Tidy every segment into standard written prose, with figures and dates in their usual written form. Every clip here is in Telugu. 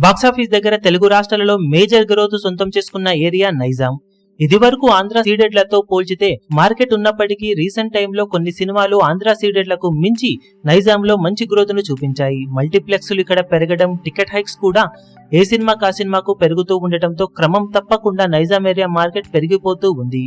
బాక్సాఫీస్ దగ్గర తెలుగు రాష్ట్రాలలో మేజర్ గ్రోత్ సొంతం చేసుకున్న ఏరియా నైజాం. ఇది వరకు ఆంధ్ర సీడెడ్లతో పోల్చితే మార్కెట్ ఉన్నప్పటికీ రీసెంట్ టైంలో కొన్ని సినిమాలు ఆంధ్ర సీడెడ్లకు మించి నైజాంలో మంచి గ్రోత్ ను చూపించాయి. మల్టీప్లెక్స్లు ఇక్కడ పెరగడం, టికెట్ హైక్స్ కూడా ఏ సినిమాకు ఆ సినిమాకు పెరుగుతూ ఉండటంతో క్రమం తప్పకుండా నైజాం ఏరియా మార్కెట్ పెరిగిపోతూ ఉంది.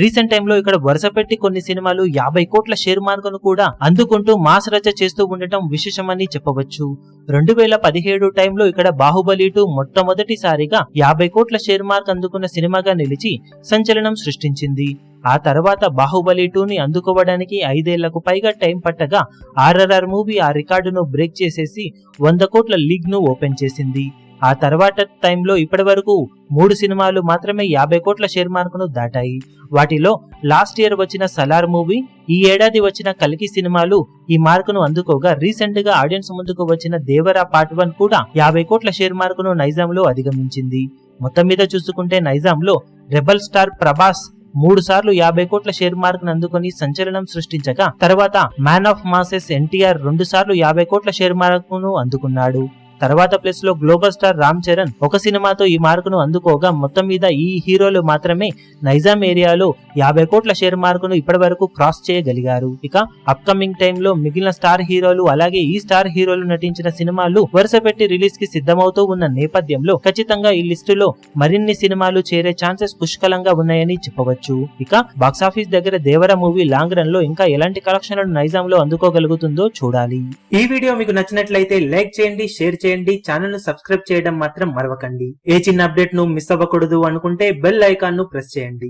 రీసెంట్ టైంలో ఇక్కడ వరుస పెట్టి కొన్ని సినిమాలు 50 కోట్ల షేర్ మార్కును కూడా అందుకుంటూ మాస్ రచ్చ చేస్తూ ఉండటం విశేషమని చెప్పవచ్చు. 2017 టైంలో ఇక్కడ బాహుబలి 2 మొట్టమొదటిసారిగా 50 కోట్ల షేర్ మార్క్ అందుకున్న సినిమాగా నిలిచి సంచలనం సృష్టించింది. ఆ తర్వాత బాహుబలి 2ని అందుకోవడానికి 5 ఏళ్లకు పైగా టైం పట్టగా ఆర్ఆర్ఆర్ మూవీ ఆ రికార్డును బ్రేక్ చేసేసి 100 కోట్ల లీగ్ ను ఓపెన్ చేసింది. ఆ తర్వాత టైంలో ఇప్పటి వరకు 3 సినిమాలు మాత్రమే 50 కోట్ల షేర్ మార్కును దాటాయి. వాటిలో లాస్ట్ ఇయర్ వచ్చిన సలార్ మూవీ, ఈ ఏడాది వచ్చిన కల్కి సినిమాలు ఈ మార్కును అందుకోగా రీసెంట్ గా ఆడియన్స్ ముందుకు వచ్చిన దేవరా పార్ట్ 1 కూడా 50 కోట్ల షేర్ మార్కును నైజాంలో అధిగమించింది. మొత్తం మీద చూసుకుంటే నైజాంలో రెబల్ స్టార్ ప్రభాస్ 3 సార్లు 50 కోట్ల షేర్ మార్క్ ను అందుకొని సంచలనం సృష్టించగా, తర్వాత మ్యాన్ ఆఫ్ మాసెస్ ఎన్టీఆర్ 2 సార్లు 50 కోట్ల షేర్ మార్క్ ను అందుకున్నాడు. తర్వాత ప్లేస్ లో గ్లోబల్ స్టార్ రామ్ చరణ్ ఒక సినిమాతో ఈ మార్కును అందుకోగా, మొత్తం మీద ఈ హీరోలు మాత్రమే నైజాం ఏరియాలో 50 కోట్ల షేర్ మార్కును ఇప్పటి వరకు క్రాస్ చేయగలిగారు. ఇక అప్కమింగ్ టైంలో మిగిలిన స్టార్ హీరోలు అలాగే ఈ స్టార్ హీరోలు నటించిన సినిమాలు వరుస పెట్టి రిలీజ్ కి సిద్ధమవుతూ ఉన్న నేపథ్యంలో ఖచ్చితంగా ఈ లిస్టులో మరిన్ని సినిమాలు చేరే ఛాన్సెస్ పుష్కలంగా ఉన్నాయని చెప్పవచ్చు. ఇక బాక్సాఫీస్ దగ్గర దేవర మూవీ లాంగ్ రన్ లో ఇంకా ఎలాంటి కలెక్షన్లను నైజాంలో అందుకోగలుగుతుందో చూడాలి. ఈ వీడియో మీకు నచ్చినట్లయితే లైక్ చేయండి, షేర్ చేయండి, ఛానల్ ను సబ్స్క్రైబ్ చేయడం మాత్రం మరవకండి. ఏ చిన్న అప్డేట్ ను మిస్ అవ్వకూడదు అనుకుంటే బెల్ ఐకాన్ ను ప్రెస్ చేయండి.